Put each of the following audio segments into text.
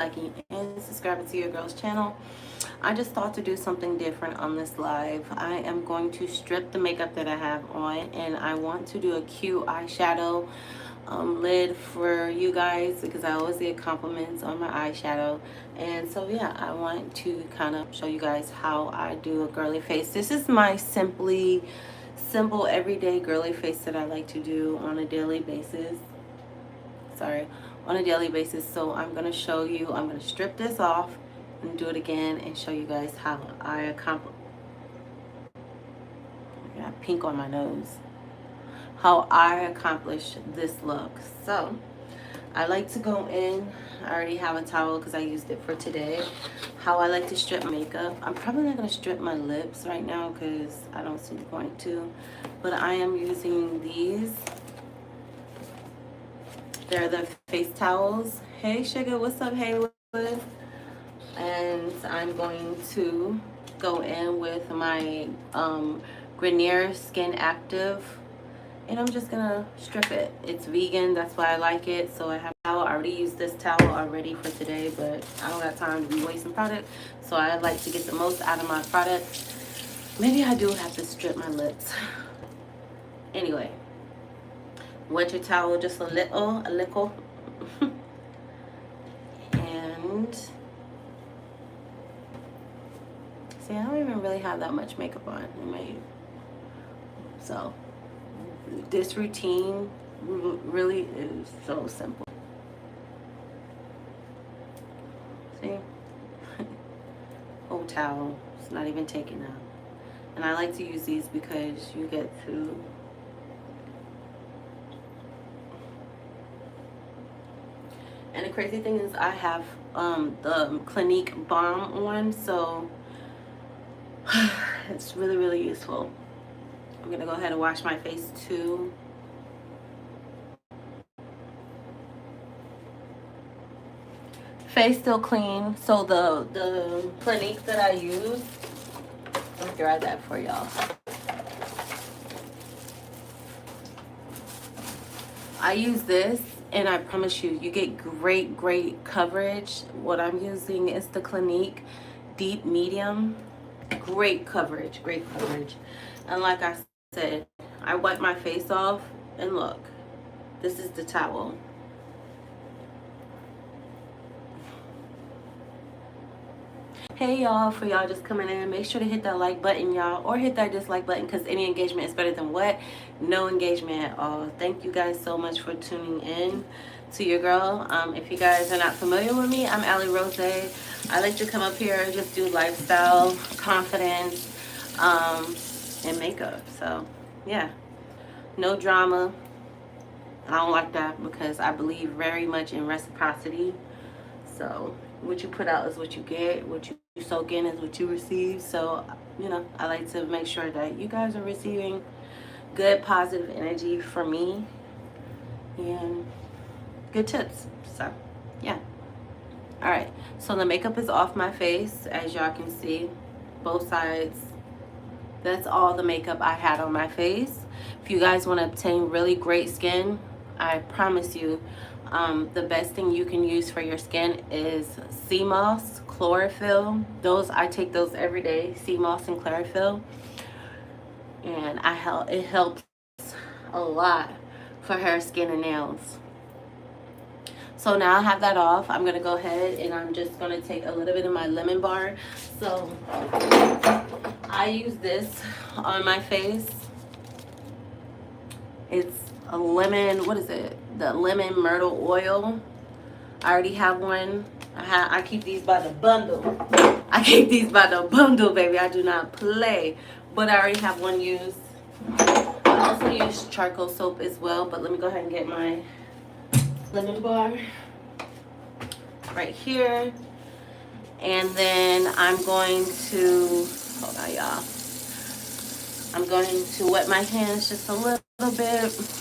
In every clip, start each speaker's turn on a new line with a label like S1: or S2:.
S1: liking, and subscribing to your girl's channel. I just thought to do something different on this live. I am going to strip the makeup that I have on, and I want to do a cute eyeshadow lid for you guys because I always get compliments on my eyeshadow. And so yeah, I want to kind of show you guys how I do a girly face. This is my simple everyday girly face that I like to do on a daily basis. Sorry, on a daily basis. So I'm going to show you, I'm going to strip this off and do it again and show you guys how I accomplish. I got pink on my nose. How I accomplish this look. So I like to go in, I already have a towel because I used it for today. How I like to strip makeup. I'm probably not going to strip my lips right now because I don't see the point to. But I am using these. They're the face towels. Hey sugar, what's up Haywood? And I'm going to go in with my Garnier Skin Active. And I'm just gonna strip it. It's vegan, that's why I like it. So I have a towel. I already used this towel already for today, but I don't got time to be wasting product. So I like to get the most out of my product. Maybe I do have to strip my lips. Anyway, wet your towel just a little. And see, I don't even really have that much makeup on. So this routine really is so simple. See? Whole towel. It's not even taking out. And I like to use these because you get to and the crazy thing is I have the Clinique balm on, so it's really useful. I'm gonna go ahead and wash my face too. Face still clean. So the Clinique that I use, let me grab that for y'all. I use this and I promise you, you get great coverage. What I'm using is the Clinique Deep Medium. Great coverage. And like I said, I wipe my face off and look, this is the towel. Hey y'all, for y'all just coming in, make sure to hit that like button, y'all, or hit that dislike button because any engagement is better than what? No engagement at all. Thank you guys so much for tuning in to your girl. If you guys are not familiar with me, I'm Rozay. I like to come up here and just do lifestyle, confidence, and makeup. So yeah, no drama. I don't like that because I believe very much in reciprocity. So what you put out is what you get. What you soak in is what you receive. So, you know, I like to make sure that you guys are receiving good, positive energy from me and good tips. So, yeah. All right. So the makeup is off my face, as y'all can see, both sides. That's all the makeup I had on my face. If you guys want to obtain really great skin, I promise you, the best thing you can use for your skin is sea moss, chlorophyll. I take those every day, sea moss and chlorophyll, and it helps a lot for hair, skin, and nails. So now I have that off. I'm gonna go ahead and I'm just gonna take a little bit of my lemon bar. So I use this on my face. It's a lemon, what is it? The lemon myrtle oil. I already have one. I keep these by the bundle. I keep these by the bundle, baby. I do not play. But I already have one used. I also use charcoal soap as well. But let me go ahead and get my lemon bar right here. And then I'm going to, hold on y'all. I'm going to wet my hands just a little bit.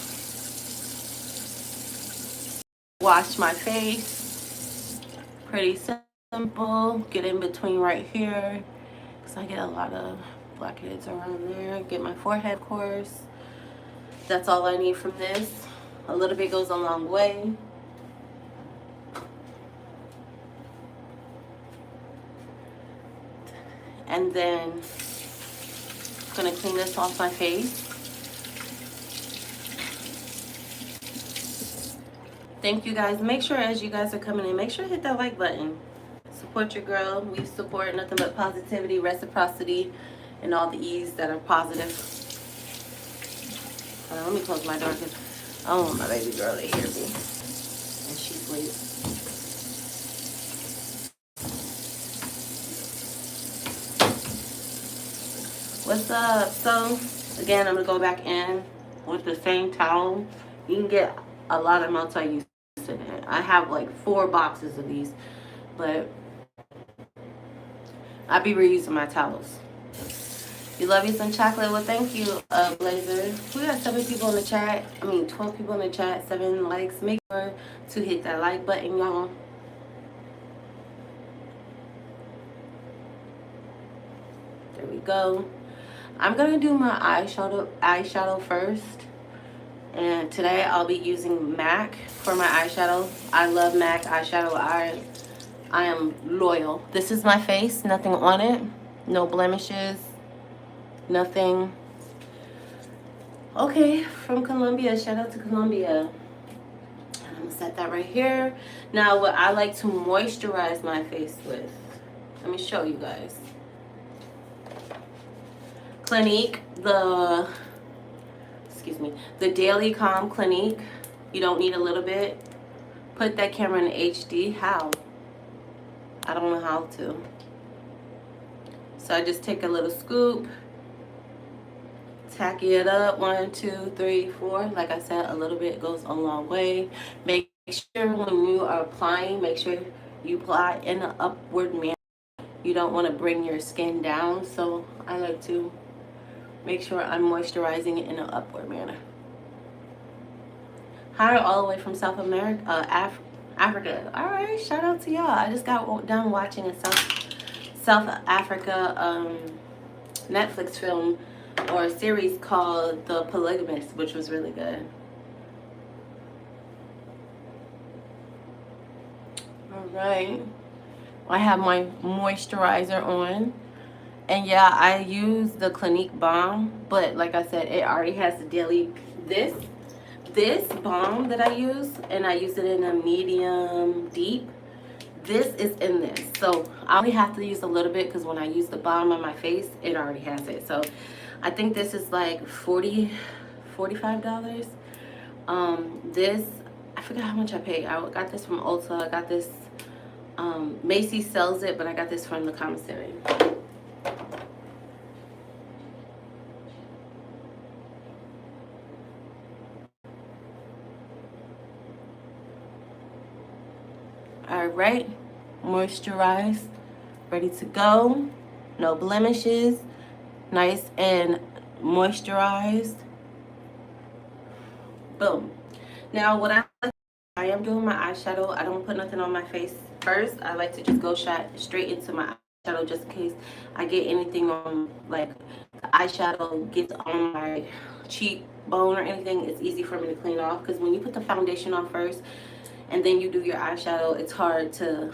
S1: Wash my face. Pretty simple. Get in between right here because I get a lot of blackheads around there. Get my forehead, of course. That's all I need from this. A little bit goes a long way. And then I'm gonna clean this off my face. Thank you guys. Make sure as you guys are coming in, make sure to hit that like button. Support your girl. We support nothing but positivity, reciprocity, and all the E's that are positive. Let me close my door because I don't want my baby girl to hear me. And she sleeps. What's up? So, again, I'm going to go back in with the same towel. You can get a lot of multi-use in it. I have like 4 boxes of these, but I'll be reusing my towels. You love you some chocolate? Well, thank you, Blazer. We got 7 people in the chat. 12 people in the chat, 7 likes. Make sure to hit that like button, y'all. There we go. I'm going to do my eyeshadow first. And today I'll be using MAC for my eyeshadow. I love MAC eyeshadow. I am loyal. This is my face, nothing on it, no blemishes, nothing. Okay, from Colombia, shout out to Colombia. And I'm gonna set that right here. Now what I like to moisturize my face with, let me show you guys. Clinique, the Daily Calm Clinique. You don't need a little bit. Put that camera in HD. How? I don't know how to. So I just take a little scoop, tacky it up, 1, 2, 3, 4. Like I said, a little bit goes a long way. Make sure when you are applying, make sure you apply in an upward manner. You don't want to bring your skin down, so I like to make sure I'm moisturizing it in an upward manner. Hi, all the way from South America, Africa. All right, shout out to y'all. I just got done watching a South Africa Netflix film or a series called The Polygamist, which was really good. All right, I have my moisturizer on. And yeah, I use the Clinique balm, but like I said, it already has the daily, this balm that I use, and I use it in a medium deep. This is in this, so I only have to use a little bit because when I use the balm on my face, it already has it. So I think this is like $45. This, I forgot how much I paid. I got this from Ulta. I got this, Macy's sells it, but I got this from the commissary. All right, moisturized, ready to go, no blemishes, nice and moisturized. Boom. Now what I am doing my eyeshadow, I don't put nothing on my face first. I like to just go straight into my eyeshadow just in case I get anything on, like the eyeshadow gets on my cheekbone or anything. It's easy for me to clean off, because when you put the foundation on first and then you do your eyeshadow, it's hard to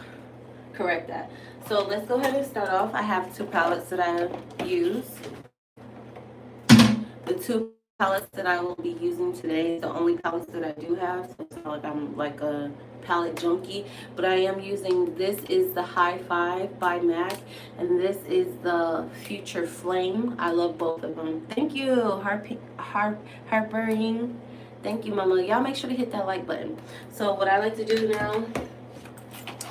S1: correct that. So let's go ahead and start off. I have 2 palettes that I use. The 2 palettes that I will be using today, the only palettes that I do have, so it's not like I'm like a palette junkie, but I am using, this is the High Five by MAC, and this is the Future Flame. I love both of them. Thank you, Harpering. Thank you, mama. Y'all make sure to hit that like button. So what I like to do now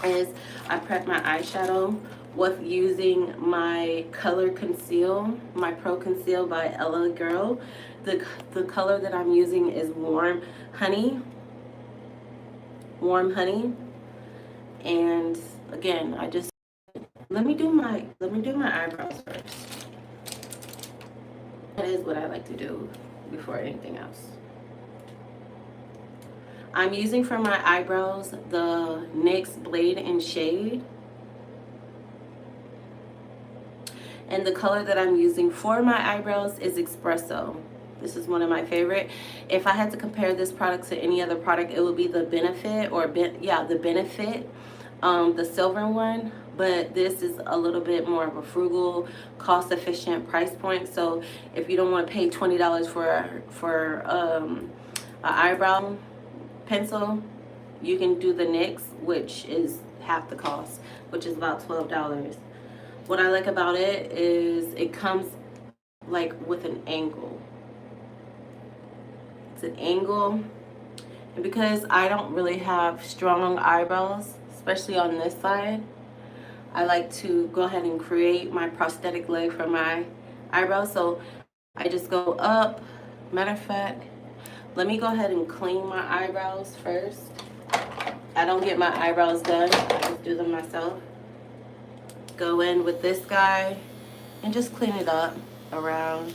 S1: is I prep my eyeshadow with using my Color Conceal, my Pro Conceal by Ella Girl. The color that I'm using is Warm Honey. And again, I just let me do my eyebrows first. That is what I like to do before anything else. I'm using for my eyebrows the NYX Blade and Shade. And the color that I'm using for my eyebrows is Espresso. This is one of my favorite. If I had to compare this product to any other product, it would be the Benefit, or the Benefit the silver one, but this is a little bit more of a frugal, cost efficient price point. So if you don't want to pay $20 for an eyebrow pencil, you can do the NYX, which is half the cost, which is about $12. What I like about it is it comes like with an angle. It's an angle, and because I don't really have strong eyebrows, especially on this side, I like to go ahead and create my prosthetic leg for my eyebrows. So I just go up. Matter of fact, let me go ahead and clean my eyebrows first. I don't get my eyebrows done, I just do them myself. Go in with this guy and just clean it up around.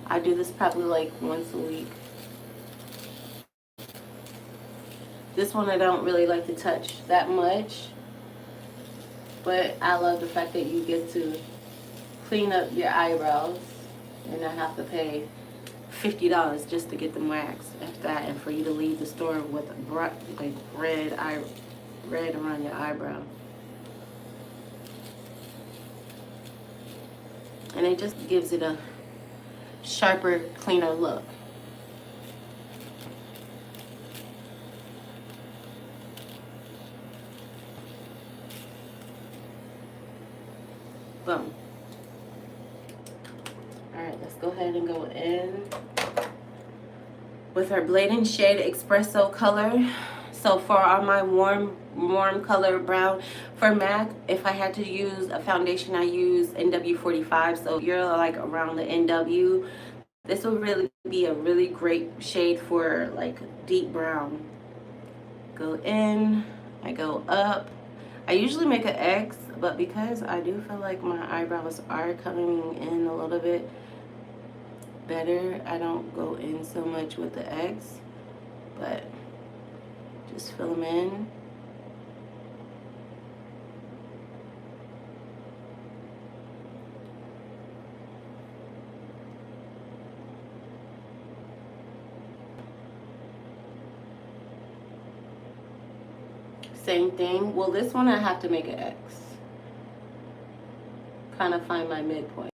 S1: I do this probably like once a week. This one I don't really like to touch that much, but I love the fact that you get to clean up your eyebrows and not have to pay $50 just to get them waxed after that, and for you to leave the store with like red around your eyebrow. And it just gives it a sharper, cleaner look. Boom. Alright, let's go ahead and go in with our Blade and Shade Espresso color. So for all my warm color brown, for MAC, if I had to use a foundation, I use NW45. So if you're like around the NW, this will really be a really great shade for like deep brown. Go in, I go up. I usually make an X, but because I do feel like my eyebrows are coming in a little bit better, I don't go in so much with the X, but just fill them in. Same thing. Well, this one I have to make an X. Kind of find my midpoint.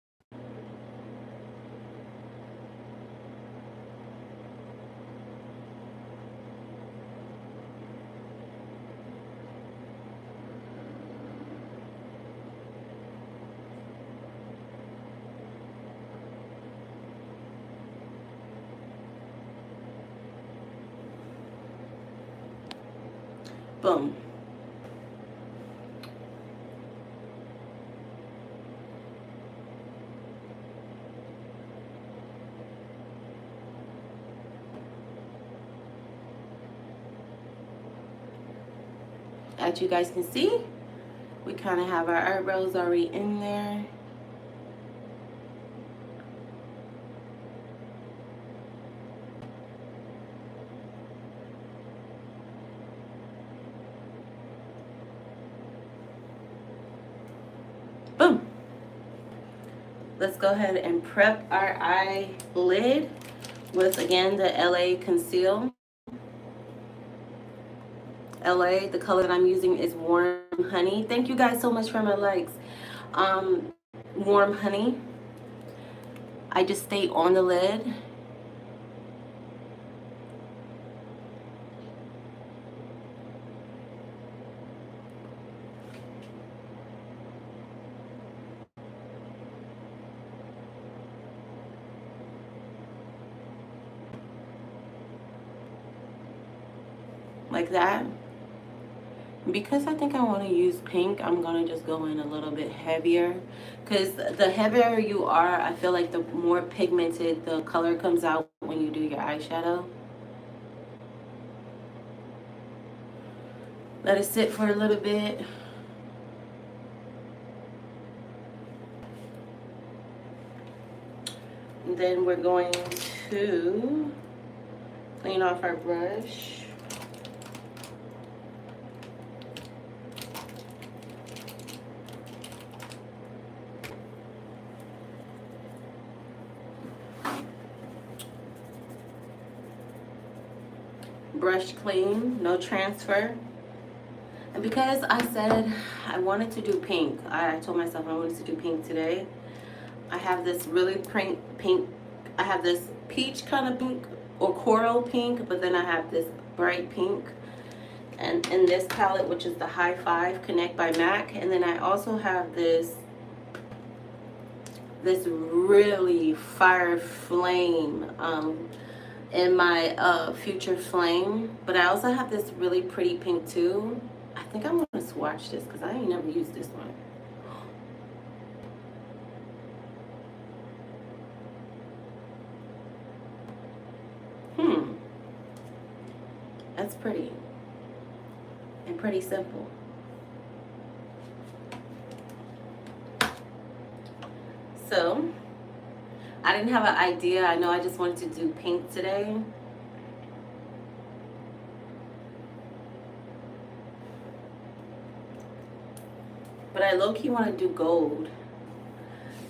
S1: Boom. As you guys can see, we kind of have our eyebrows already in there. Boom. Let's go ahead and prep our eyelid with, again, the LA Conceal. LA, the color that I'm using is Warm Honey. Thank you guys so much for my likes. Warm Honey. I just stay on the lid. Like that. Because I think I want to use pink, I'm going to just go in a little bit heavier. Because the heavier you are, I feel like the more pigmented the color comes out when you do your eyeshadow. Let it sit for a little bit. And then we're going to clean off our brush. brush clean, no transfer. And because I said I wanted to do pink, I told myself I wanted to do pink today. I have this really pink, I have this peach kind of pink or coral pink, but then I have this bright pink. And in this palette, which is the High Five Connect by MAC. And then I also have this really fire flame in my Future Flame. But I also have this really pretty pink too. I think I'm gonna swatch this because I ain't never used this one. That's pretty and pretty simple. So I didn't have an idea. I know I just wanted to do pink today. But I low-key want to do gold.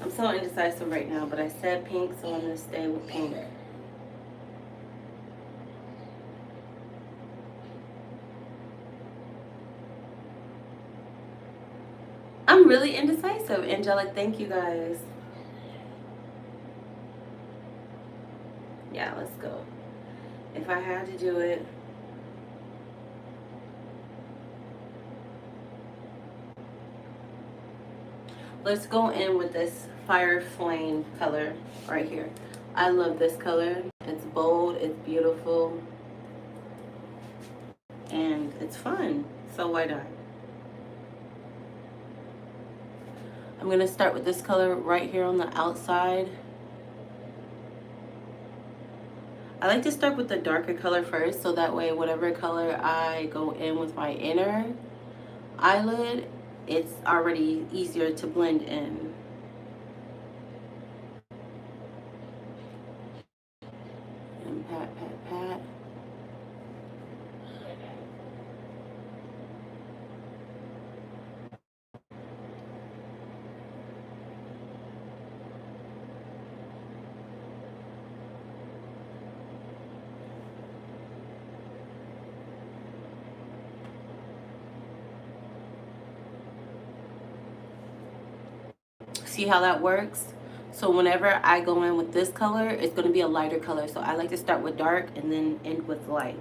S1: I'm so indecisive right now, but I said pink, so I'm going to stay with pink. I'm really indecisive, Angelic. Thank you guys. Yeah, let's go. If I had to do it, let's go in with this Fire Flame color right here. I love this color. It's bold, it's beautiful, and it's fun. So why not? I'm going to start with this color right here on the outside. I like to start with the darker color first, so that way whatever color I go in with my inner eyelid, it's already easier to blend in. And pat, pat, pat. See how that works? So whenever I go in with this color, it's going to be a lighter color. So I like to start with dark and then end with light.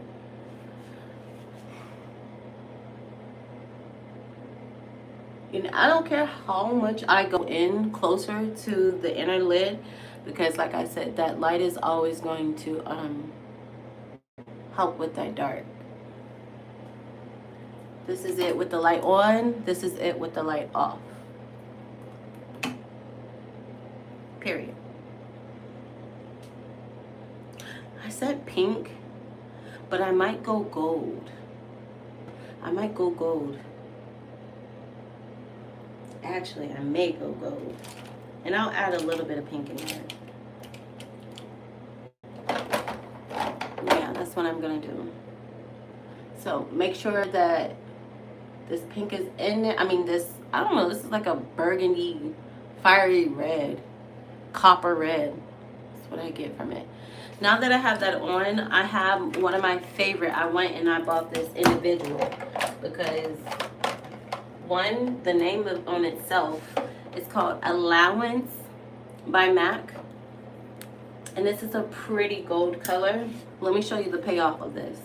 S1: And I don't care how much I go in closer to the inner lid, because like I said, that light is always going to help with that dark. This is it with the light on. This is it with the light off. Period. I said pink, but I might go gold. I might go gold. Actually, I may go gold. And I'll add a little bit of pink in here. Yeah, that's what I'm going to do. So make sure that this pink is in it. I mean, this, I don't know, this is like a burgundy, fiery red, copper red. That's what I get from it. Now that I have that on, I have one of my favorite. I went and I bought this individual because, one, the name of on itself is called Allowance by MAC. And this is a pretty gold color. Let me show you the payoff of this.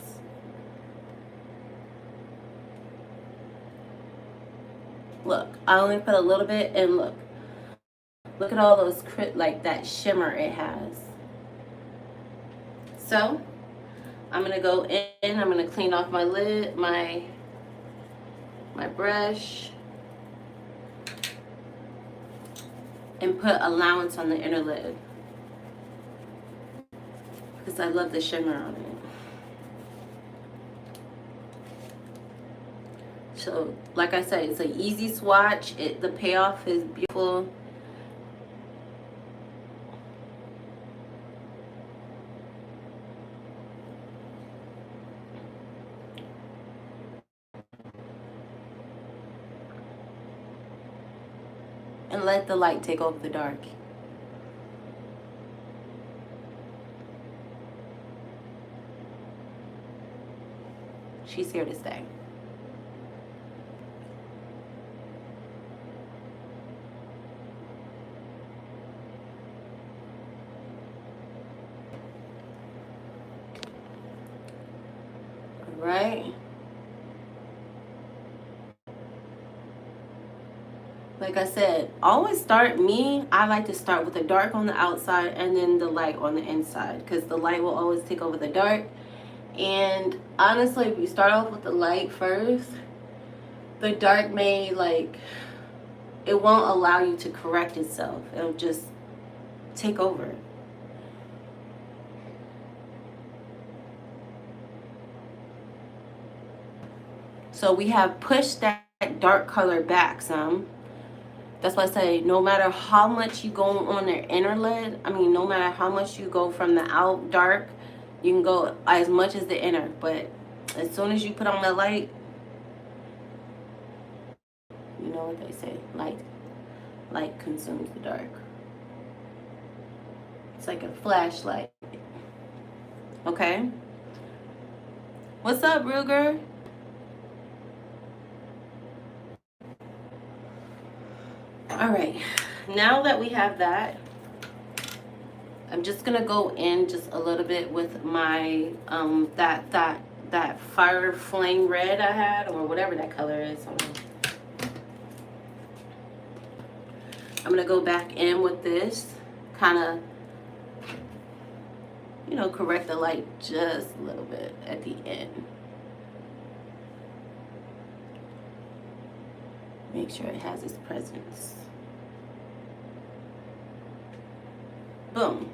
S1: Look, I only put a little bit, and look at all those, like that shimmer it has. So I'm gonna go in, I'm gonna clean off my lid, my brush, and put Allowance on the inner lid because I love the shimmer on it. So like I said, it's an easy swatch. The payoff is beautiful. And let the light take over the dark. She's here to stay. All right. Like I said, always I like to start with the dark on the outside and then the light on the inside, because the light will always take over the dark. And honestly, if you start off with the light first, the dark may, like, it won't allow you to correct itself. It'll just take over. So we have pushed that dark color back some. That's why I say no matter how much you go on their inner lid, no matter how much you go from the out dark, you can go as much as the inner. But as soon as you put on the light, you know what they say, light consumes the dark. It's like a flashlight. Okay? What's up, Ruger? All right, now that we have that, I'm just gonna go in just a little bit with my that fire flame red I had, or whatever that color is. I'm gonna go back in with this, kind of, correct the light just a little bit at the end. Make sure it has its presence. Boom.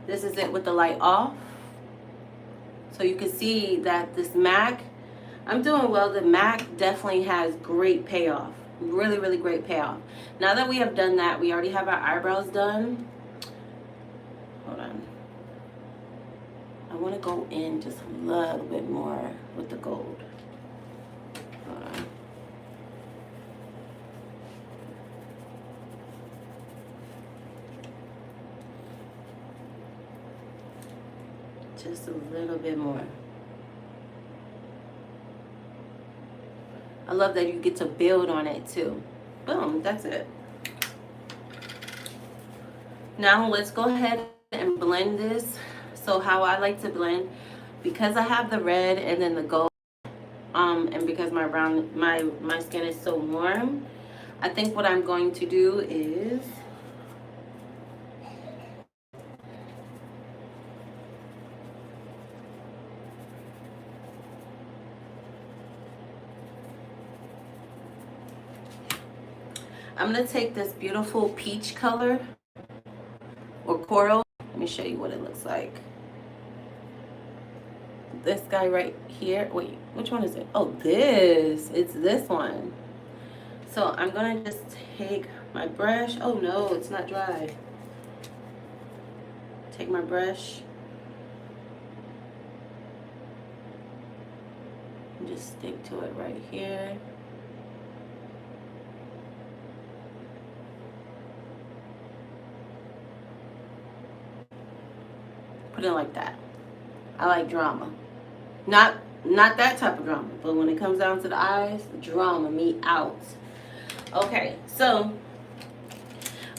S1: This is it with the light off. So you can see that this MAC, I'm doing well. The MAC definitely has great payoff. Really, really great payoff. Now that we have done that, we already have our eyebrows done. Hold on. I want to go in just a little bit more with the gold. Hold on. Just a little bit more. I love that you get to build on it too. Boom, that's it. Now let's go ahead and blend this. So how I like to blend, because I have the red and then the gold, and because my skin is so warm, I think what I'm going to do is I'm going to take this beautiful peach color or coral. Let me show you what it looks like. This guy right here. Wait, which one is it? Oh, it's this one. So I'm going to just take my brush. Oh no, it's not dry. Take my brush and just stick to it right here. Put it like that. I like drama. Not that type of drama, but when it comes down to the eyes, drama me out. Okay, so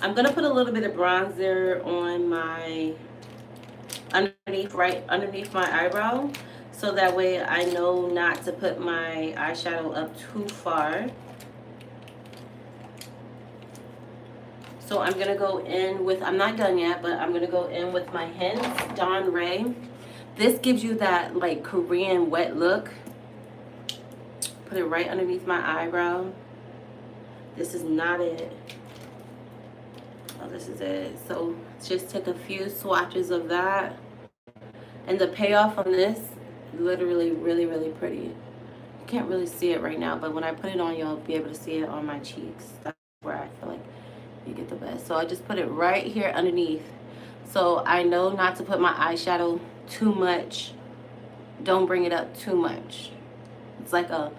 S1: I'm gonna put a little bit of bronzer on my right underneath my eyebrow, so that way I know not to put my eyeshadow up too far. So I'm gonna go in with, I'm not done yet, but I'm gonna go in with my Hints Dawn Ray. This gives you that like Korean wet look. Put it right underneath my eyebrow. This is not it. Oh, this is it. So just take a few swatches of that. And the payoff on this, literally really, really pretty. You can't really see it right now, but when I put it on, you'll be able to see it on my cheeks. That's where I feel like you get the best. So I just put it right here underneath. So I know not to put my eyeshadow too much. Don't bring it up too much. It's like a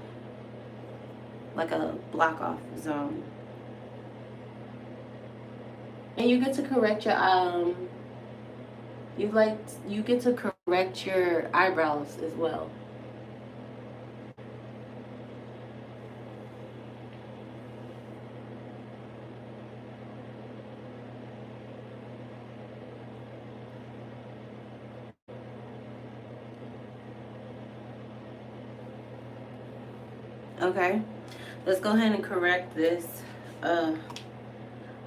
S1: block off zone. And you get to correct your you get to correct your eyebrows as well. Okay, let's go ahead and correct this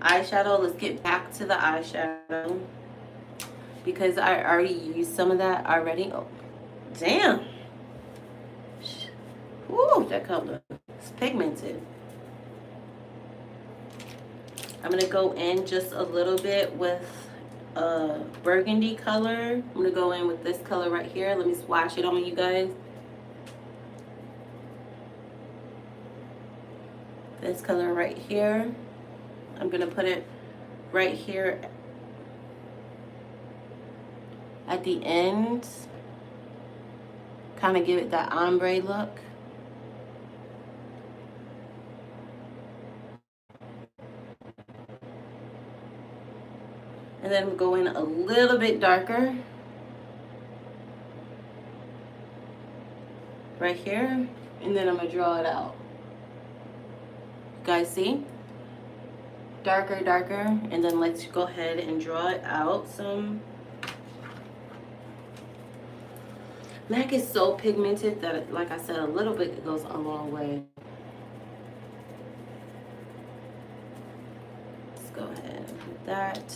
S1: eyeshadow. Let's get back to the eyeshadow because I already used some of that already. Oh, damn. Ooh, that color is pigmented. I'm going to go in just a little bit with a burgundy color. I'm going to go in with this color right here. Let me swatch it on you guys. This color right here. I'm going to put it right here at the end. Kind of give it that ombre look. And then go in a little bit darker. Right here. And then I'm going to draw it out. You guys see? Darker, darker. And then let's go ahead and draw it out some. MAC is so pigmented that, like I said, a little bit goes a long way. Let's go ahead and put that.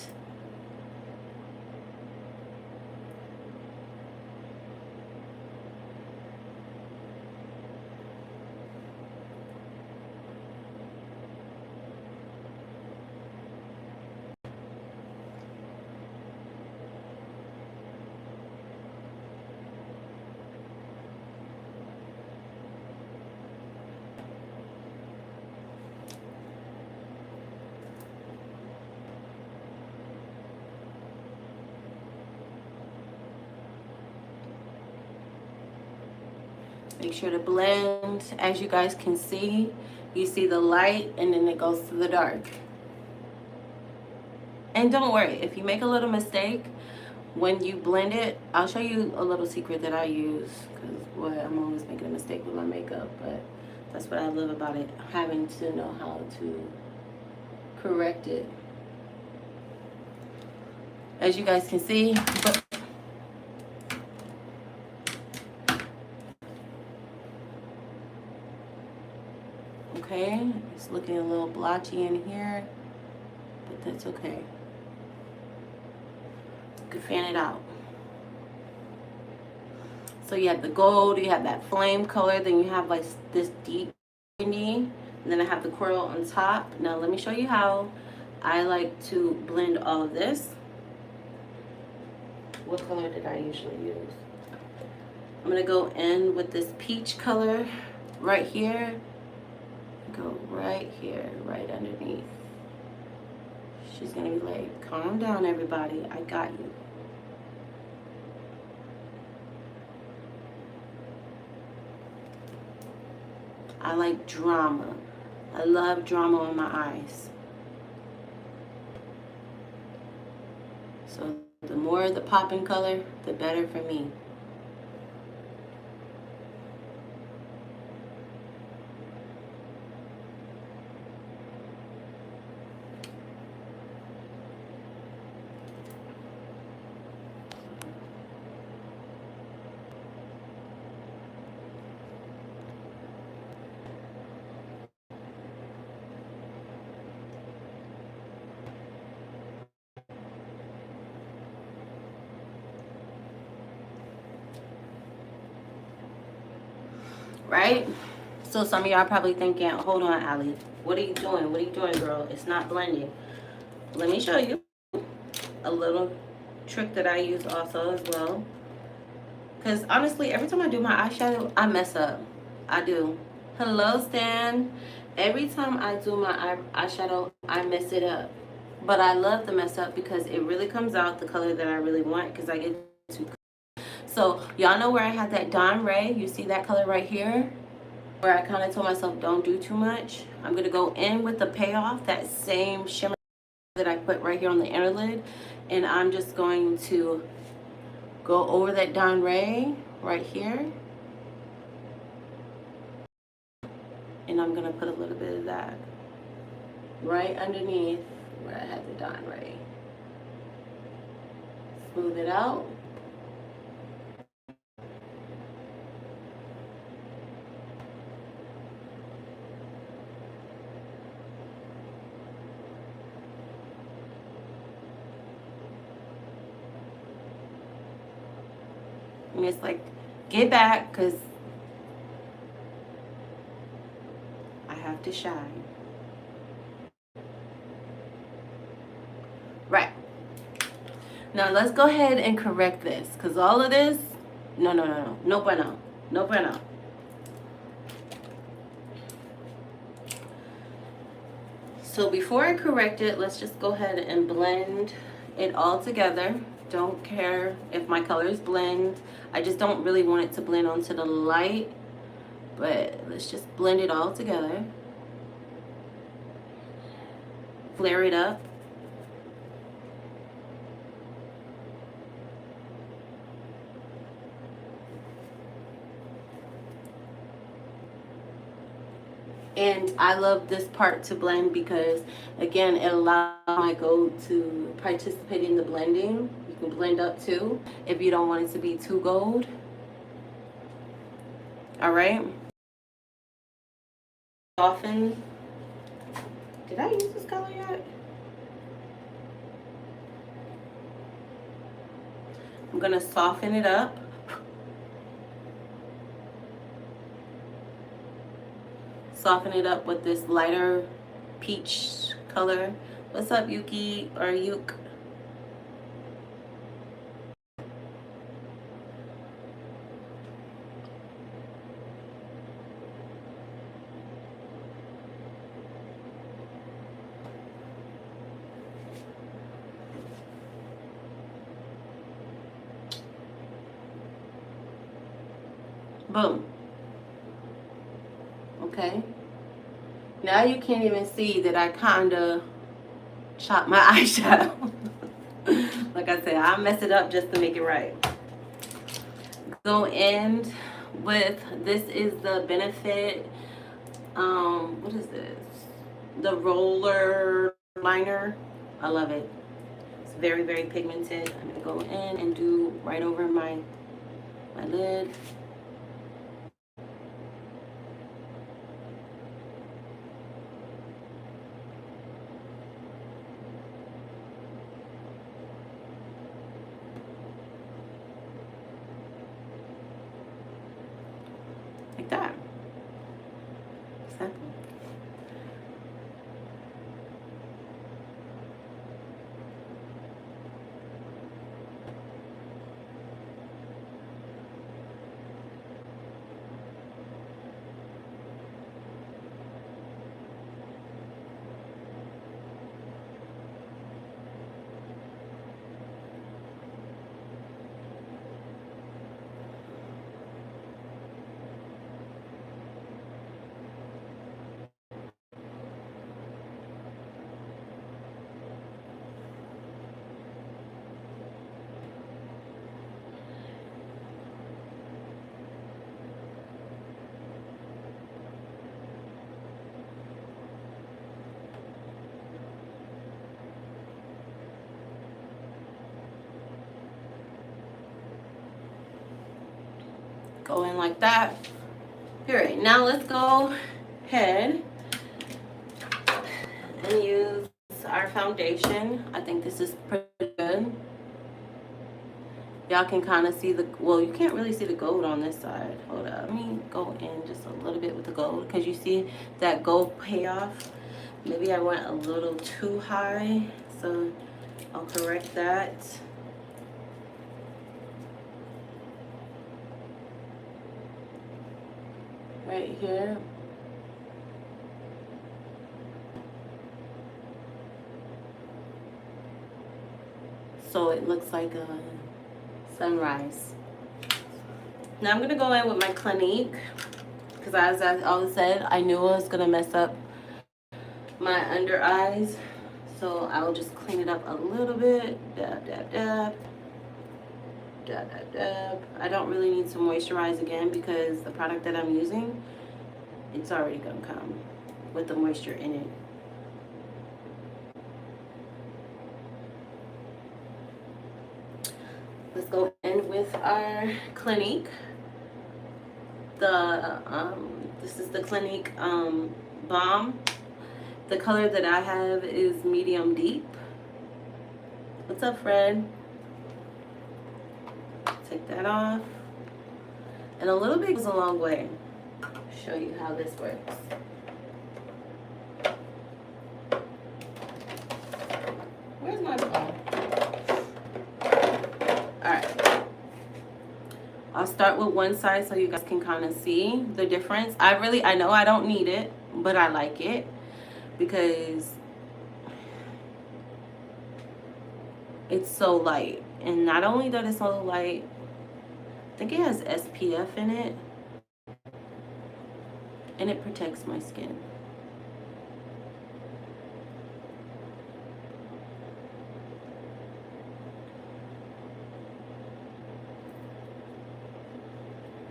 S1: Make sure to blend. As you guys can see, you see the light and then it goes to the dark. And don't worry, if you make a little mistake when you blend it, I'll show you a little secret that I use, because I'm always making a mistake with my makeup, but that's what I love about it, having to know how to correct it. As you guys can see, okay, it's looking a little blotchy in here, but that's okay. You can fan it out. So you have the gold, you have that flame color, then you have like this deep burgundy, and then I have the coral on top. Now let me show you how I like to blend all of this. What color did I usually use? I'm gonna go in with this peach color right here. Go right here, right underneath. She's gonna be like, calm down everybody, I got you. I like drama. I love drama on my eyes. So the more the popping color, the better for me. Right? So some of y'all probably thinking, hold on, Allie, what are you doing? What are you doing, girl? It's not blending. Let me show you a little trick that I use also as well. Because honestly, every time I do my eyeshadow, I mess up. I do. Hello, Stan. Every time I do my eyeshadow, I mess it up. But I love to mess up because it really comes out the color that I really want, because I get to. So y'all know where I had that Dawn Ray. You see that color right here? Where I kind of told myself don't do too much. I'm going to go in with the payoff, that same shimmer that I put right here on the inner lid. And I'm just going to go over that Don Ray right here. And I'm going to put a little bit of that right underneath where I had the Don Ray. Smooth it out. And it's like, get back, because I have to shine. Right. Now let's go ahead and correct this, because all of this, no bueno. No bueno. So before I correct it, let's just go ahead and blend it all together. Don't care if my colors blend. I just don't really want it to blend onto the light, but let's just blend it all together. Flare it up. And I love this part to blend because, again, it allows my gold to participate in the blending. You can blend up too if you don't want it to be too gold. All right. Soften. Did I use this color yet? I'm going to soften it up. Soften it up with this lighter peach color. What's up, Yuki or Yuk? Boom. Okay. Now you can't even see that I kind of chopped my eyeshadow. Like I said, I mess it up just to make it right. Go in with, this is the Benefit, what is this? The roller liner. I love it. It's very, very pigmented. I'm gonna go in and do right over my lid. Like that. Simple. Go in like that. All right, now let's go ahead and use our foundation. I think this is pretty good. Y'all can kind of see the, well, you can't really see the gold on this side. Hold up, let me go in just a little bit with the gold, because you see that gold payoff. Maybe I went a little too high, so I'll correct that. Right here. So it looks like a sunrise. Now I'm gonna go in with my Clinique, because as I always said, I knew I was gonna mess up my under eyes, so I'll just clean it up a little bit. Dab, dab, dab. Dab, dab, dab. I don't really need to moisturize again because the product that I'm using, it's already gonna come with the moisture in it. Let's go in with our Clinique. This is the Clinique Balm. The color that I have is medium deep. What's up, Fred? Take that off. And a little bit goes a long way. Show you how this works. Where's my phone? Alright. I'll start with one side so you guys can kind of see the difference. I know I don't need it, but I like it because it's so light. And not only that it's so light, I think it has SPF in it, and it protects my skin.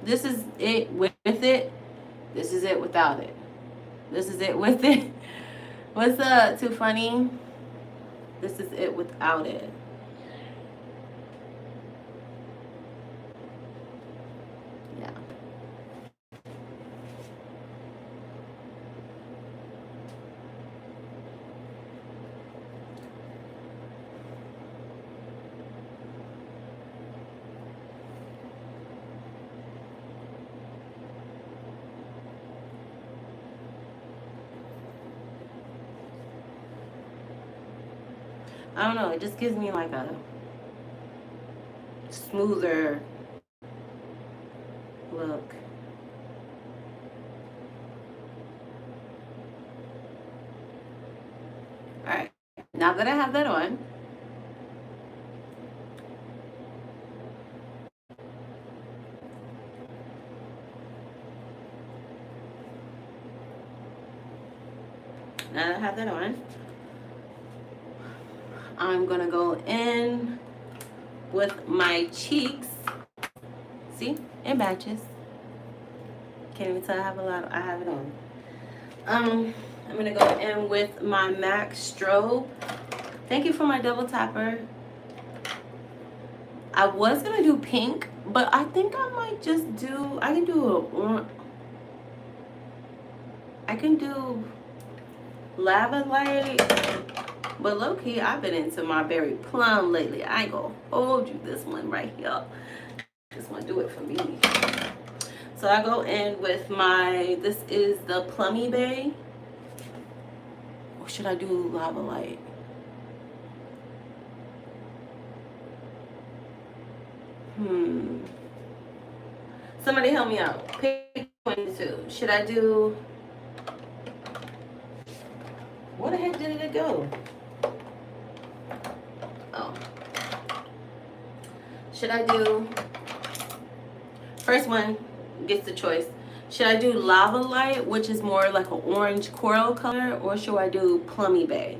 S1: This is it with it. This is it without it. This is it with it. What's up, Too Funny? This is it without it. Yeah. I don't know, it just gives me like a smoother look. Alright, now that I have that on, I'm gonna go in with my cheeks. See, it matches. Can't even tell I have it on. I'm gonna go in with my MAC strobe. Thank you for my double tapper. I was gonna do pink, but I think I might just do, I can do lava light, but low-key I've been into my berry plum lately. I ain't gonna hold you, this one right here. This one do it for me. So I go in with my, this is the Plummy Bay. Or should I do lava light? Somebody help me out. Pick 22. Should I do, where the heck did it go? Oh. Should I do, first one gets the choice. Should I do Lava Light, which is more like an orange coral color, or should I do Plummy Bay,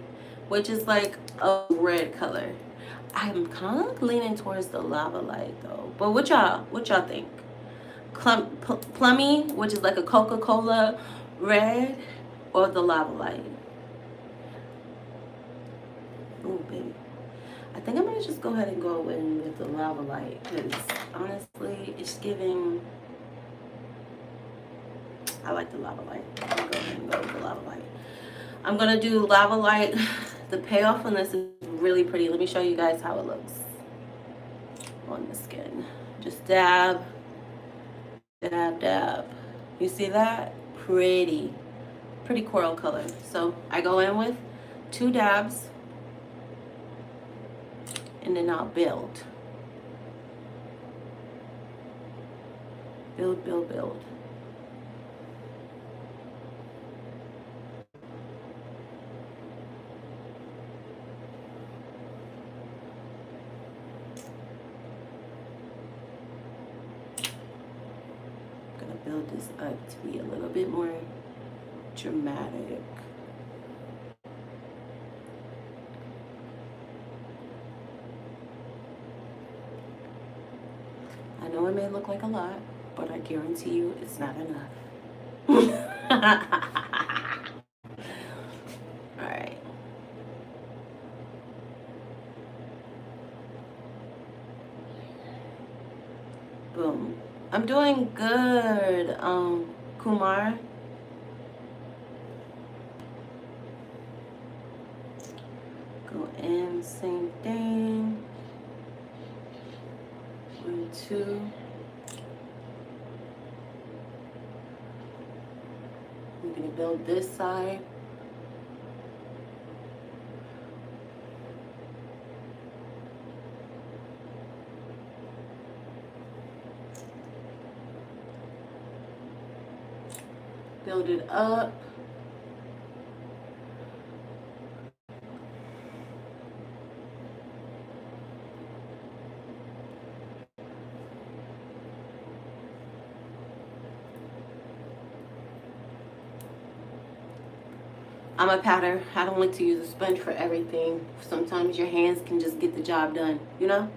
S1: which is like a red color? I'm kind of leaning towards the Lava Light though. But what y'all think? Plummy, which is like a Coca-Cola red, or the Lava Light? Oh baby, I think I'm gonna just go ahead and go in with the Lava Light because honestly, it's giving. I like the Lava Light. I'm gonna go ahead and go with the Lava Light. I'm gonna do Lava Light. The payoff on this is really pretty. Let me show you guys how it looks on the skin. Just dab, dab, dab. You see that? Pretty coral color. So I go in with 2 dabs and then I'll build. Build, build, build. Build this up to be a little bit more dramatic. I know it may look like a lot, but I guarantee you it's not enough. Alright. Boom. I'm doing good, Kumar. Go in, same thing. 1, 2. I'm gonna build this side. Build it up. I'm a patter. I don't like to use a sponge for everything. Sometimes your hands can just get the job done, you know?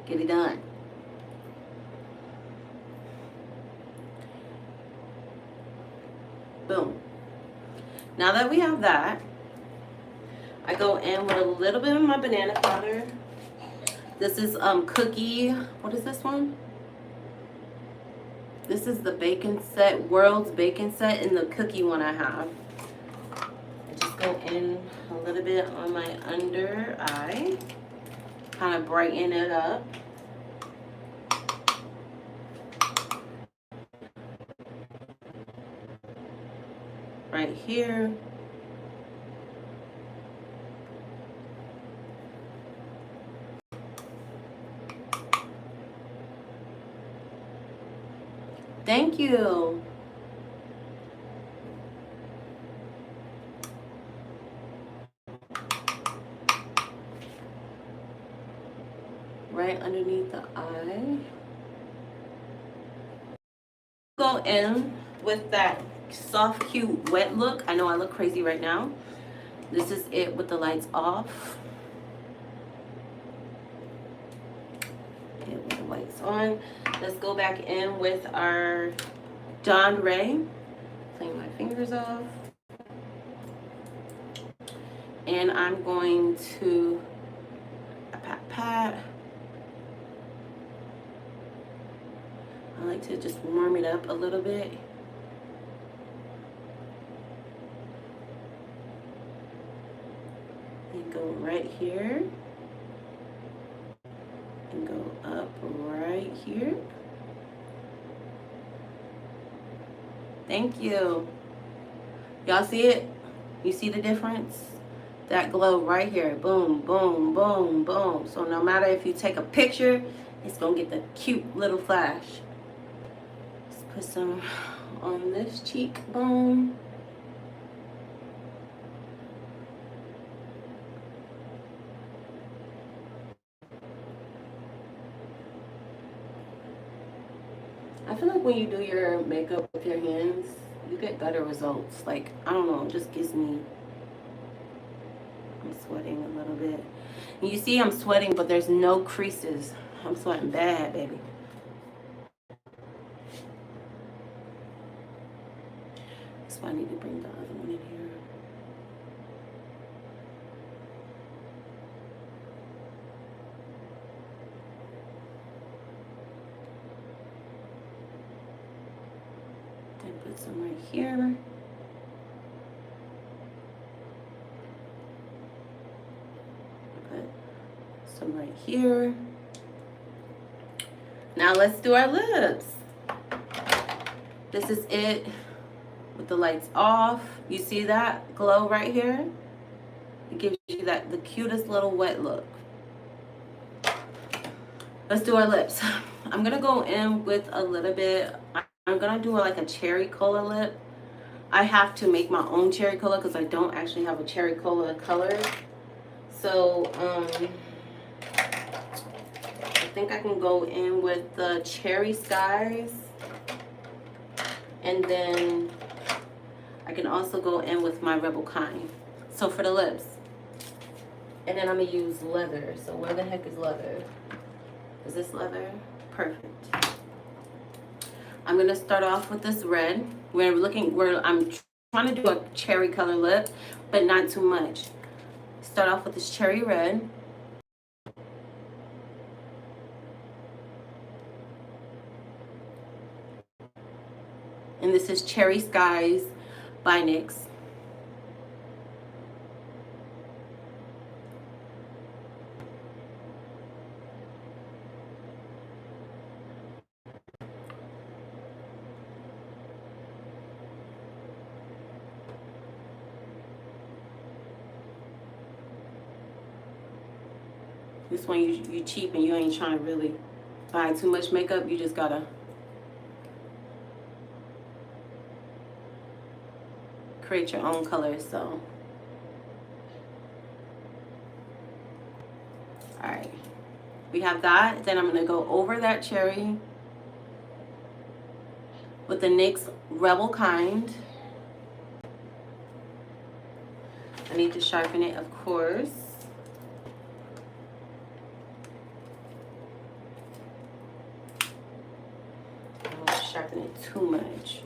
S1: Get it done. Boom. Now that we have that, I go in with a little bit of my banana powder. This is cookie. What is this one? This is the bacon set, World's Bacon Set, and the cookie one I have. I just go in a little bit on my under eye, kind of brighten it up. Right here. Thank you. Right underneath the eye. Go in with that soft, cute, wet look. I know I look crazy right now. This is it with the lights off. Okay, with the lights on. Let's go back in with our Dawn Ray. Clean my fingers off. And I'm going to pat. I like to just warm it up a little bit. And go right here. And go up right here. Thank you. Y'all see it? You see the difference? That glow right here. Boom, boom, boom, boom. So no matter if you take a picture, it's gonna get the cute little flash. Let's put some on this cheekbone. I feel like when you do your makeup with your hands, you get better results. Like, I don't know, it just gives me... I'm sweating a little bit. And you see I'm sweating, but there's no creases. I'm sweating bad, baby. That's why I need to bring the other one in here. Then put some right here. Some right here. Now let's do our lips. This is it with the lights off. You see that glow right here? It gives you that the cutest little wet look. Let's do our lips. I'm gonna go in with a little bit. I'm gonna do like a cherry cola lip. I have to make my own cherry cola because I don't actually have a cherry cola color. So I think I can go in with the Cherry Skies, and then I can also go in with my Rebel Kind. So for the lips, and then I'm gonna use leather. So where the heck is leather? Is this leather? Perfect. I'm gonna start off with this red. I'm trying to do a cherry color lip, but not too much. Start off with this cherry red. And this is Cherry Skies by NYX. This one you cheap and you ain't trying to really buy too much makeup. You just gotta create your own colors. So, all right, we have that. Then I'm gonna go over that cherry with the NYX Rebel Kind. I need to sharpen it, of course. I don't want to sharpen it too much.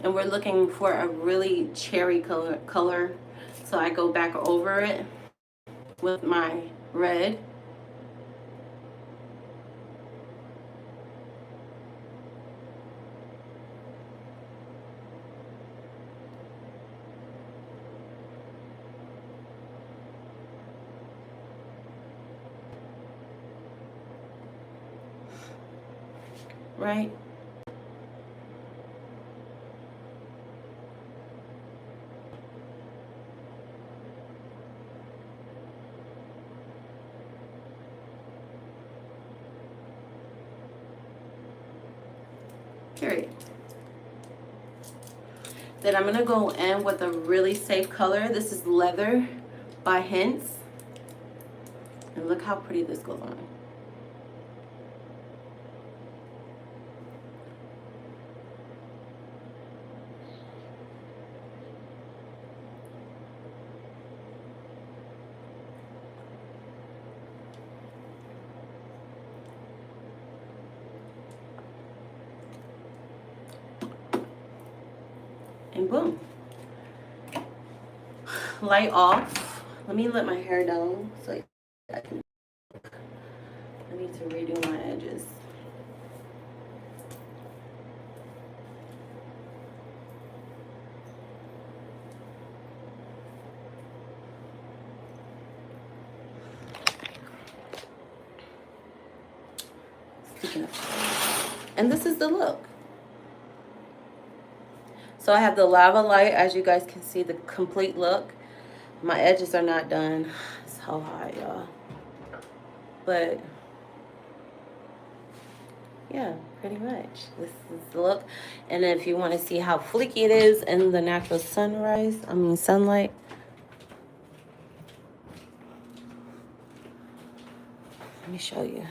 S1: And we're looking for a really cherry color. So I go back over it with my red. Right? Period. Then I'm gonna go in with a really safe color. This is Leather by Hints. And look how pretty this goes on. And boom. Light off. Let me let my hair down so I can. I need to redo my edges. And this is the look. So I have the lava light, as you guys can see, the complete look. My edges are not done. It's so hot, y'all. But yeah, pretty much. This is the look. And if you want to see how fleeky it is in the natural sunlight. Let me show you.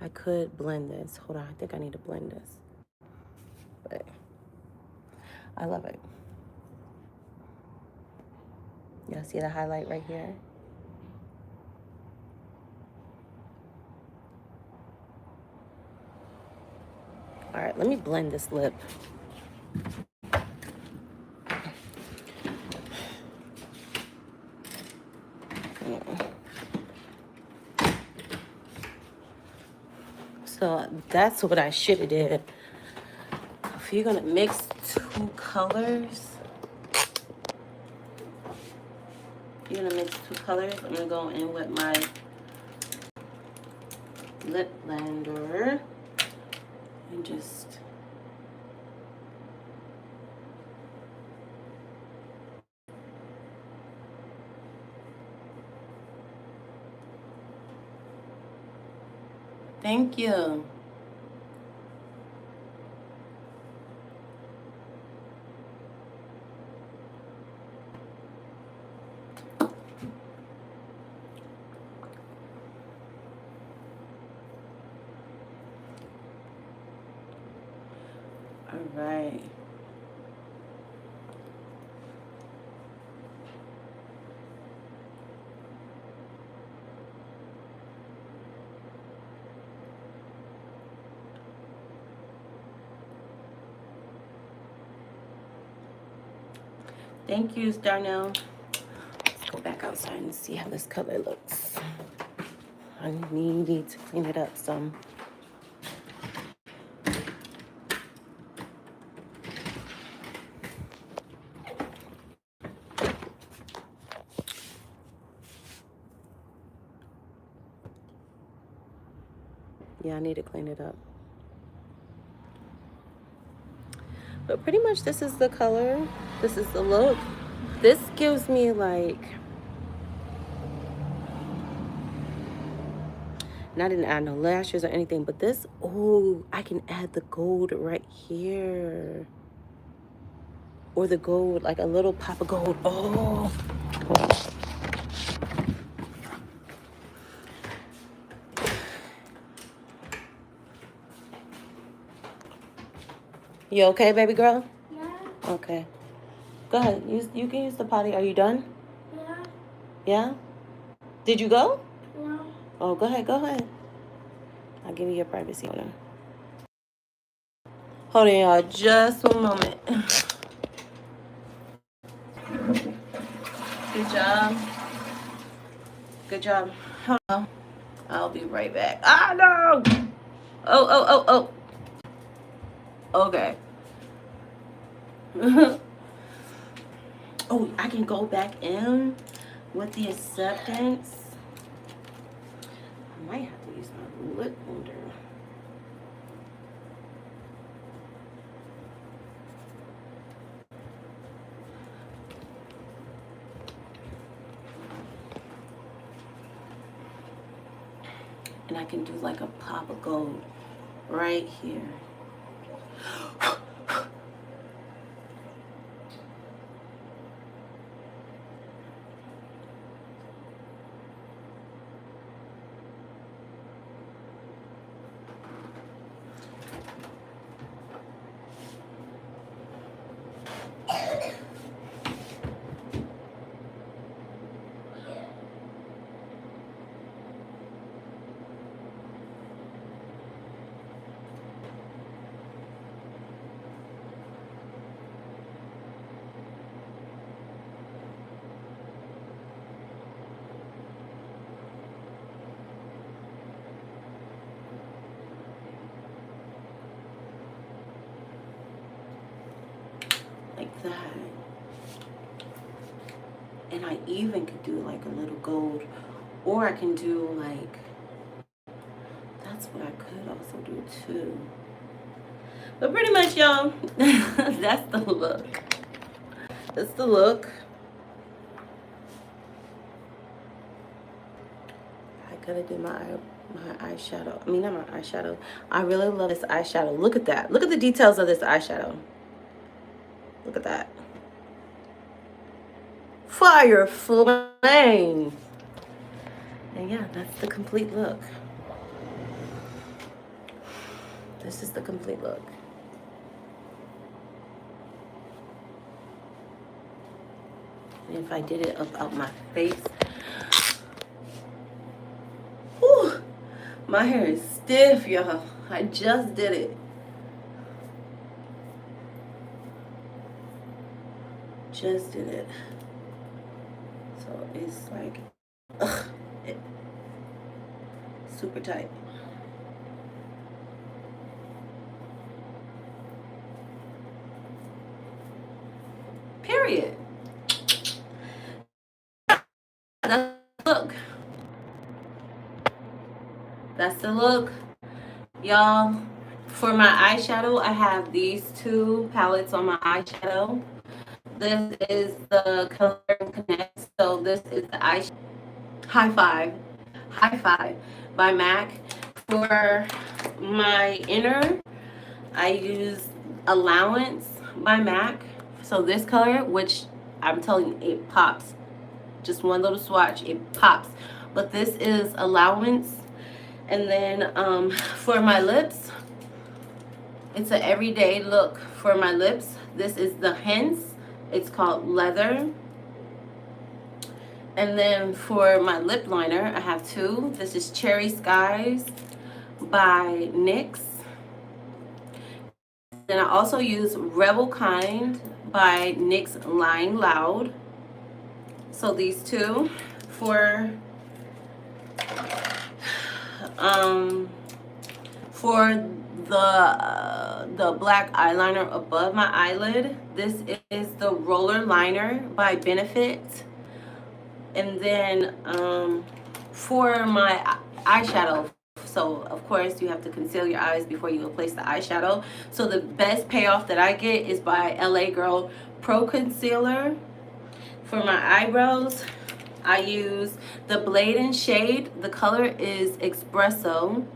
S1: I could blend this. Hold on, I think I need to blend this. But I love it. Y'all see the highlight right here? All right, let me blend this lip. So that's what I should have did. If you're gonna mix two colors, I'm gonna go in with my lip blender and just thank you. right. Thank you, Darnell. Let's go back outside and see how this color looks. I need to clean it up some. Yeah, I need to clean it up. But pretty much this is the color. This is the look. This gives me like, and I didn't add no lashes or anything, but this, oh, I can add the gold right here. Or the gold, like a little pop of gold. Oh. You okay, baby girl?
S2: Yeah.
S1: Okay. Go ahead. You can use the potty. Are you done?
S2: Yeah.
S1: Yeah? Did you go?
S2: No.
S1: Oh, go ahead. Go ahead. I'll give you your privacy on her. Hold on, y'all. Just one moment. Good job. Good job. Hold on. I'll be right back. Ah, no! Oh. Okay. Oh, I can go back in with the acceptance. I might have to use my lip holder. And I can do like a pop of gold right here. Like that. And I even could do like a little gold, or I can do like, that's what I could also do too. But pretty much, y'all, that's the look. That's the look. I gotta do my eyeshadow. I mean, not my eyeshadow. I really love this eyeshadow. Look at that. Look at the details of this eyeshadow. Look at that. Fire flame. And yeah, that's the complete look. This is the complete look. And if I did it up out my face, whew, my hair is stiff, y'all. I just did it. Just did it. So it's like, ugh, super tight. Period. That's the look. That's the look. Y'all, for my eyeshadow, I have these two palettes on my eyeshadow. This is the Color and Connect. So this is the eyeshadow. High Five by MAC. For my inner, I use Allowance by MAC. So this color, which I'm telling you, it pops. Just one little swatch, it pops. But this is Allowance. And then for my lips, It's an everyday look for my lips. This is the Hints. It's called Leather. And then for my lip liner, I have two. This is Cherry Skies by NYX. And I also use Rebel Kind by NYX Lying Loud. So these two. For for the black eyeliner above my eyelid, this is the Roller Liner by Benefit. And then for my eyeshadow, so of course you have to conceal your eyes before you place the eyeshadow. So the best payoff that I get is by LA Girl Pro Concealer. For my eyebrows, I use the Blade and Shade. The color is Espresso.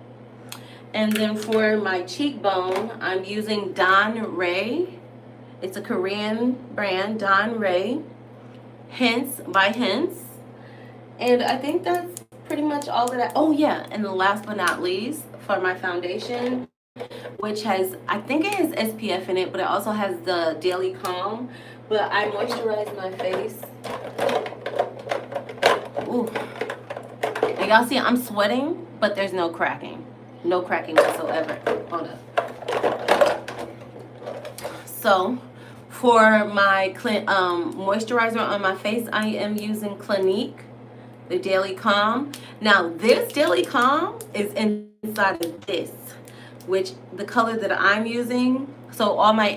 S1: And then for my cheekbone, I'm using Don Ray. It's a Korean brand, Don Ray. Hints by Hints. And I think that's pretty much all that oh yeah, and the last but not least, for my foundation, which has, I think it has SPF in it, but it also has the Daily Calm. But I moisturize my face. Ooh. And y'all see I'm sweating, but there's no cracking. No cracking whatsoever. Hold up. So for my moisturizer on my face, I am using Clinique, the Daily Calm. Now this Daily Calm is inside of this, which the color that I'm using. So all my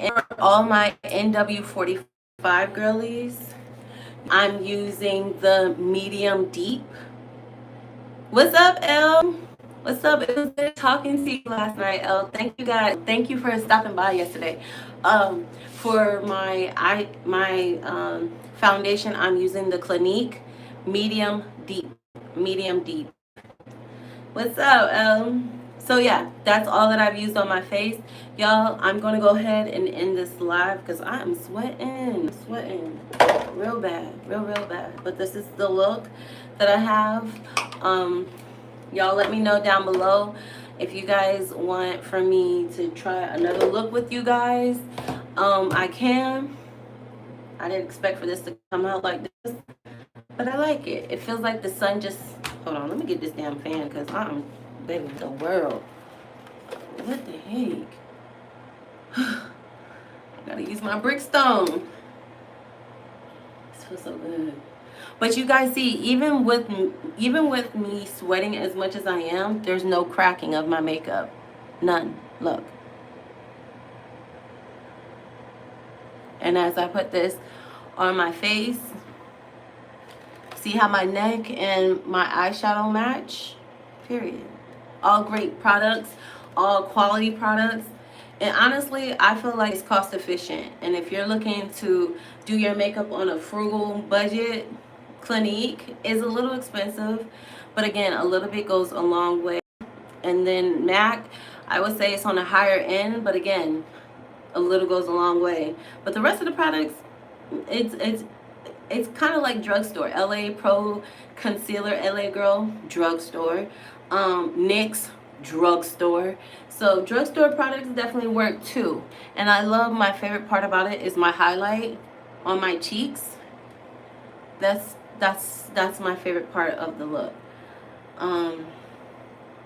S1: NW45 girlies, I'm using the medium deep. What's up, Elle? What's up? It was good talking to you last night, Elle. Thank you guys. Thank you for stopping by yesterday. For my foundation, I'm using the Clinique medium deep. Medium deep. What's up? So yeah, that's all that I've used on my face. Y'all, I'm gonna go ahead and end this live because I am sweating real bad, real bad. But this is the look that I have. Y'all let me know down below if you guys want for me to try another look with you guys. I can. I didn't expect for this to come out like this, but I like it. It feels like the sun just, hold on, let me get this damn fan because I'm, baby, the world. What the heck? I gotta use my Brickstone. This feels so good. But you guys see, even with me sweating as much as I am, there's no cracking of my makeup. None. Look. And as I put this on my face, see how my neck and my eyeshadow match? Period. All great products, all quality products. And honestly, I feel like it's cost efficient. And if you're looking to do your makeup on a frugal budget, Clinique is a little expensive, but again, a little bit goes a long way. And then MAC, I would say it's on the higher end, but again, a little goes a long way. But the rest of the products, it's kind of like drugstore. LA Pro Concealer, LA Girl, drugstore. NYX, drugstore. So drugstore products definitely work too. And I love, my favorite part about it is my highlight on my cheeks. That's my favorite part of the look.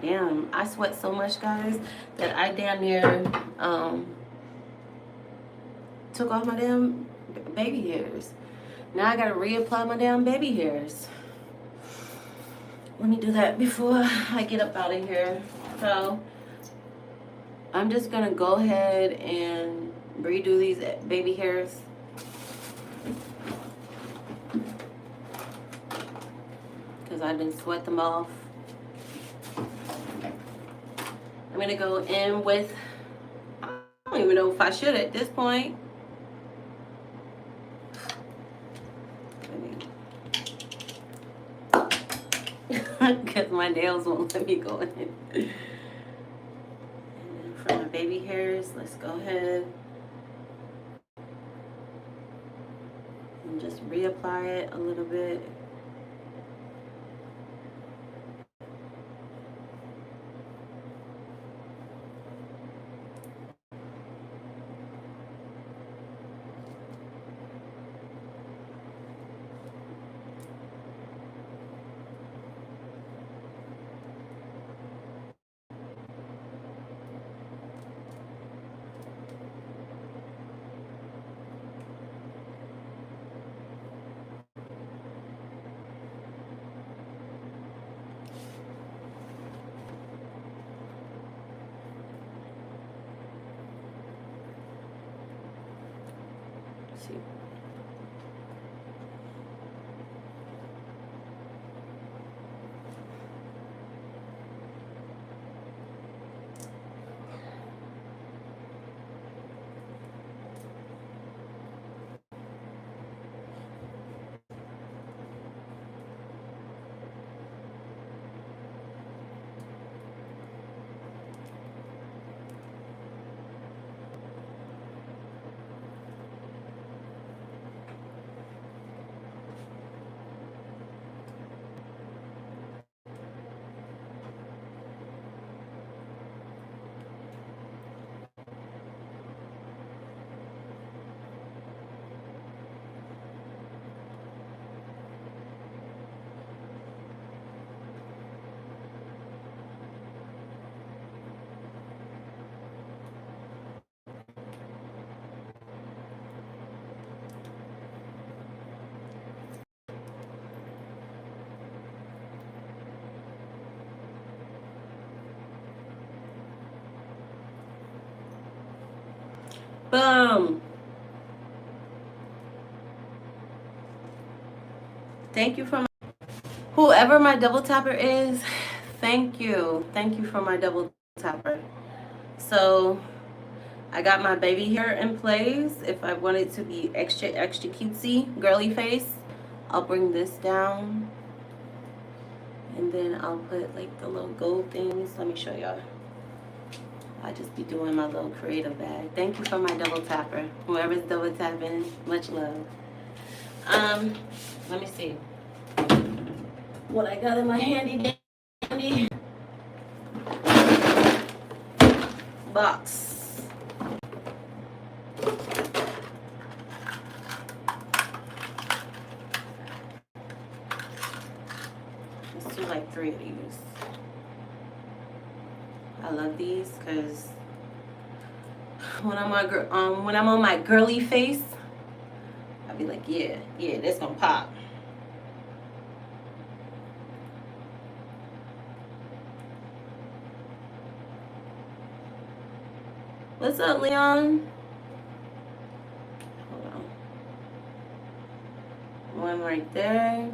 S1: Damn, I sweat so much, guys, that I damn near took off my damn baby hairs. Now I gotta reapply my damn baby hairs. Let me do that before I get up out of here. So I'm just gonna go ahead and redo these baby hairs. Because I didn't sweat them off. I'm gonna go in with, I don't even know if I should at this point. Because my nails won't let me go in. And then for my baby hairs, let's go ahead and just reapply it a little bit. see. Boom. Thank you for my, whoever my double tapper is. Thank you. Thank you for my double tapper. So I got my baby hair in place. If I want it to be extra cutesy, girly face, I'll bring this down. And then I'll put like the little gold things. Let me show y'all. I just be doing my little creative bag. Thank you for my double tapper. Whoever's double tapping, much love. Let me see what I got in my handy dandy box. Let's do like 3 of these. I love these because when I'm on my girly face, I'll be like, yeah, this gonna pop. What's up, Leon? Hold on. One right there.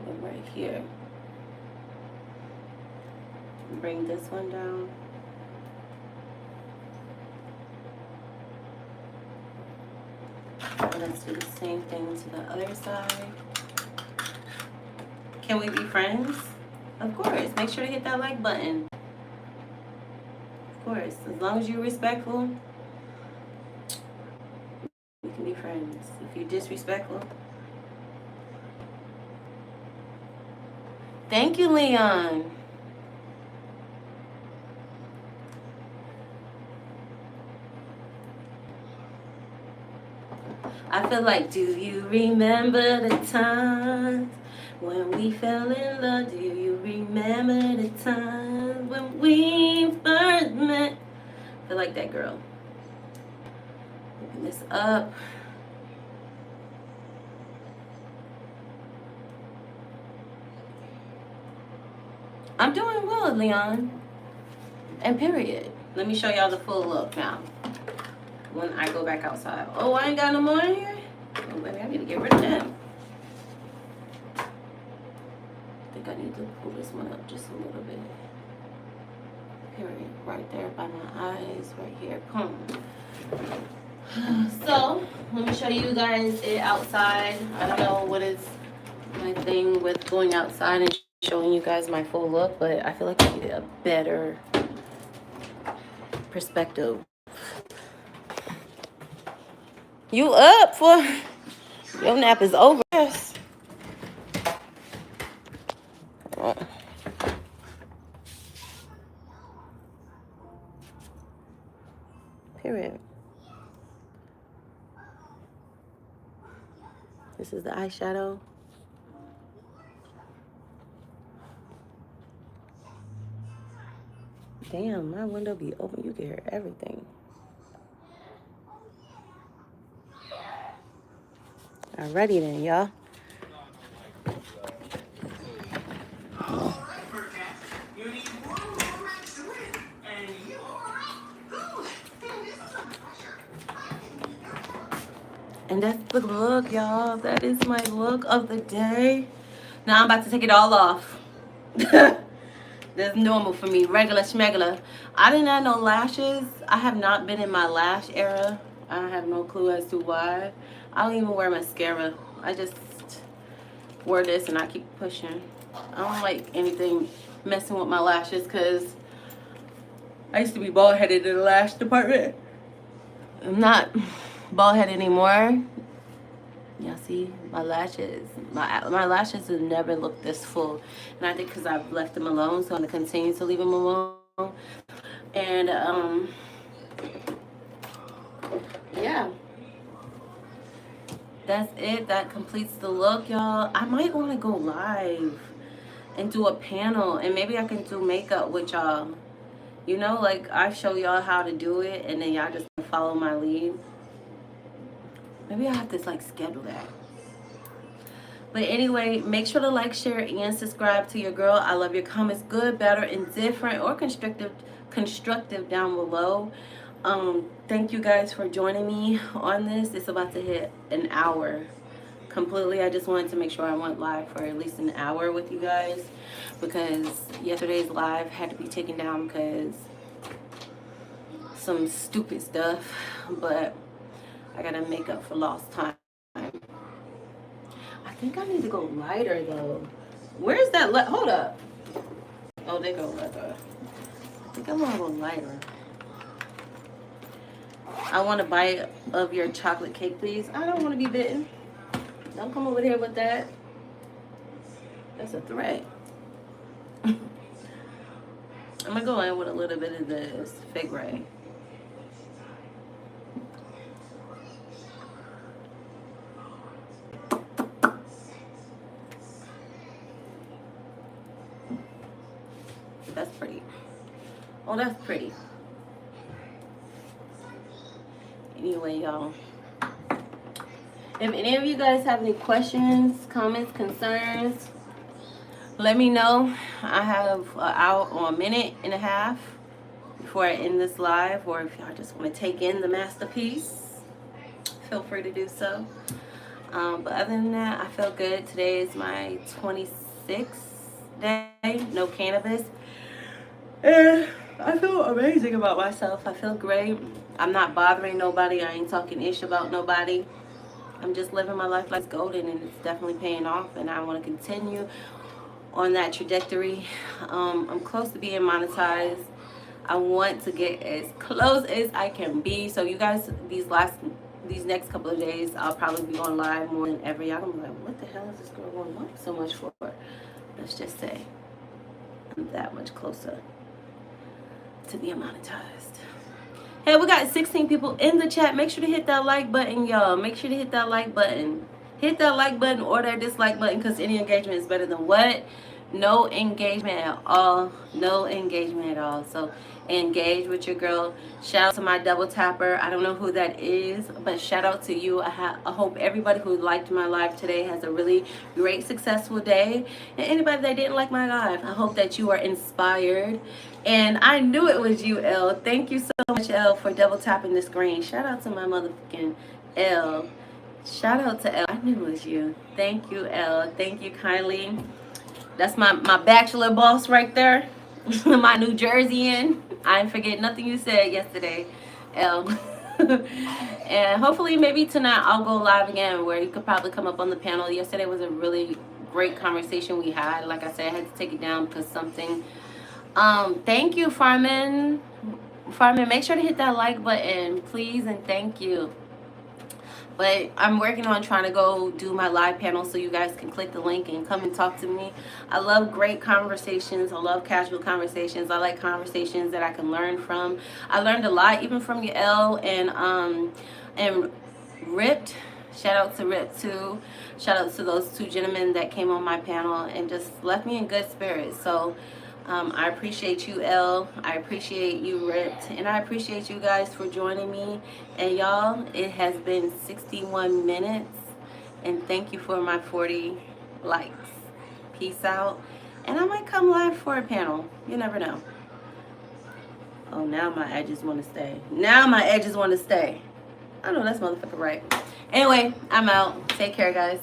S1: One right here. Bring this one down. Let's do the same thing to the other side. Can we be friends? Of course. Make sure to hit that like button. Of course. As long as you're respectful, we can be friends. If you're disrespectful. Thank you, Leon. I feel like, do you remember the times when we fell in love? Do you remember the times when we first met? I feel like that girl. Open this up. I'm doing well, Leon. And period. Let me show y'all the full look now. When I go back outside. Oh, I ain't got no more in here? Oh, baby, I need to get rid of them. I think I need to pull this one up just a little bit. Period. Right there by my eyes. Right here. Boom. So, let me show you guys it outside. I don't know what is my thing with going outside and showing you guys my full look, but I feel like I need a better perspective. You up for your nap is over? Yes. Period. This is the eyeshadow. Damn, my window be open. You can hear everything. Alrighty then, y'all. And that's the look, y'all. That is my look of the day. Now I'm about to take it all off. That's normal for me. Regular schmegular. I didn't have no lashes. I have not been in my lash era. I have no clue as to why. I don't even wear mascara. I just wear this and I keep pushing. I don't like anything messing with my lashes because I used to be bald headed in the lash department. I'm not bald headed anymore. Y'all see my lashes. My lashes have never looked this full, and I think because I've left them alone, so I'm gonna continue to leave them alone. And yeah, that's it. That completes the look, y'all. I might want to go live and do a panel, and maybe I can do makeup with y'all. You know, like I show y'all how to do it, and then y'all just follow my lead. Maybe I have to like schedule that. But anyway, make sure to like, share, and subscribe to your girl. I love your comments, good, better, indifferent, or constructive down below. Thank you guys for joining me on this. It's about to hit an hour completely. I just wanted to make sure I went live for at least an hour with you guys because yesterday's live had to be taken down because some stupid stuff. But I gotta make up for lost time. I think I need to go lighter though. Where's that hold up. Oh, they go lighter. I think I want to go lighter. I want a bite of your chocolate cake, please. I don't want to be bitten. Don't come over here with that. That's a threat. I'm gonna go in with a little bit of this fig ray. That's pretty. Oh, that's pretty. Anyway, y'all. If any of you guys have any questions, comments, concerns, let me know. I have an hour or a minute and a half before I end this live, or if y'all just want to take in the masterpiece, feel free to do so. But other than that, I feel good. Today is my 26th day, no cannabis. And I feel amazing about myself. I feel great. I'm not bothering nobody. I ain't talking ish about nobody. I'm just living my life like it's golden, and it's definitely paying off, and I want to continue on that trajectory. I'm close to being monetized. I want to get as close as I can be. So you guys, these next couple of days, I'll probably be on live more than ever. Y'all gonna be like, what the hell is this girl going live so much for? Let's just say I'm that much closer to being monetized. Hey, we got 16 people in the chat. Make sure to hit that like button, y'all. Make sure to hit that like button. Hit that like button or that dislike button, because any engagement is better than what? No engagement at all. No engagement at all. So engage with your girl. Shout out to my double tapper. I don't know who that is, but shout out to you. I hope everybody who liked my live today has a really great, successful day. And anybody that didn't like my live, I hope that you are inspired. And I knew it was you, L. Thank you so much, L, for double tapping the screen. Shout out to my motherfucking L. Shout out to L. I knew it was you. Thank you, L. Thank you kindly. That's my bachelor boss right there. My New Jerseyan. I didn't forget nothing you said yesterday, L. And hopefully maybe tonight I'll go live again where you could probably come up on the panel. Yesterday was a really great conversation we had. Like I said, I had to take it down because something. Thank you, Farman. Farman, make sure to hit that like button, please, and thank you. But I'm working on trying to go do my live panel so you guys can click the link and come and talk to me. I love great conversations. I love casual conversations. I like conversations that I can learn from. I learned a lot even from your L and Ripped. Shout out to Rip too. Shout out to those two gentlemen that came on my panel and just left me in good spirits. So I appreciate you, L. I appreciate you, Ripped. And I appreciate you guys for joining me. And y'all, it has been 61 minutes. And thank you for my 40 likes. Peace out. And I might come live for a panel. You never know. Oh, now my edges want to stay. Now my edges want to stay. I know that's motherfucker right. Anyway, I'm out. Take care, guys.